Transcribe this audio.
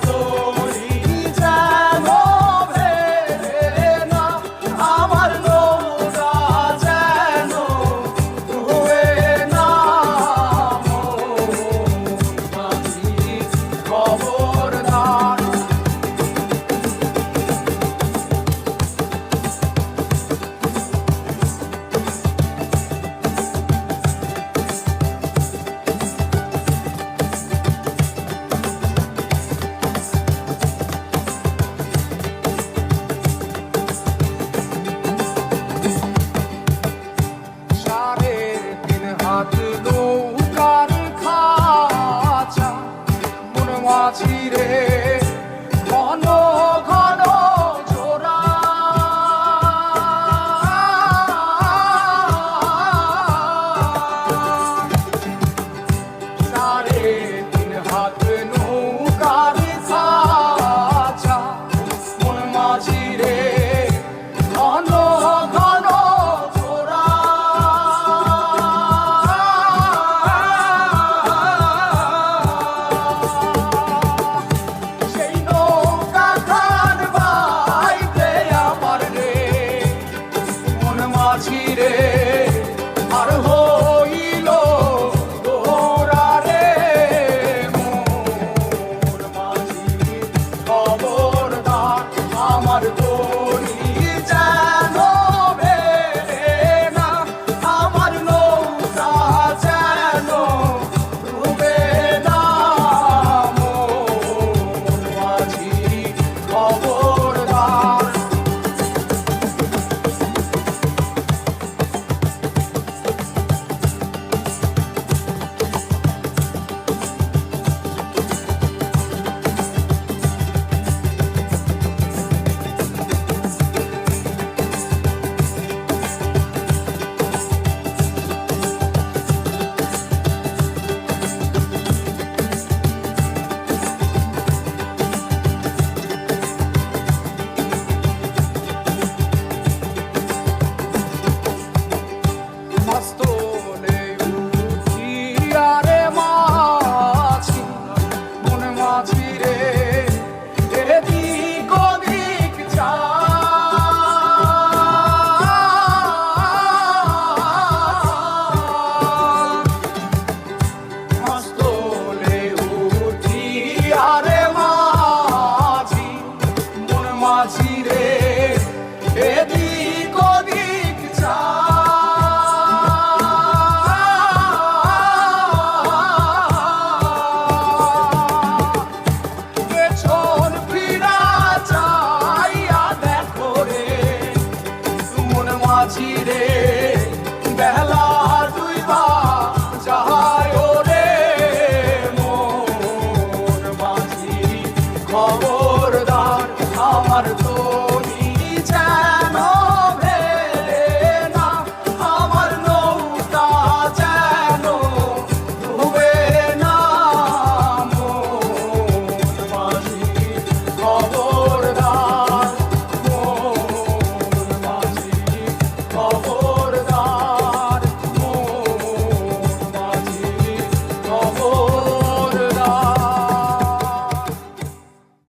তরি যেন ভেড়ে না, আমার নৌকা যেন ডুবে না। মাঝি খবরদার। হাত নৌকার খাঁচা মন মাঝি রে ঘন ঘন জোড়া। সাড়ে তিন হাত নৌকার খাঁচা মন মাঝি রে ঘন ঘন জোড়া। মাঝিরে আর হইল তোরা রে মোর মাঝি খবরদার। আমার তরি যেন ভেড়ে না, আমার নৌকা যেন ডুবে না। মোর মাঝি খবরদার। মাঝিরে এদিক ওদিক চা। পেছন ফিরা চাইয়া দেখো রে মন মাঝিরে বেলা ডুইবা যায় রে মোর মাঝি খবরদার। আমার তো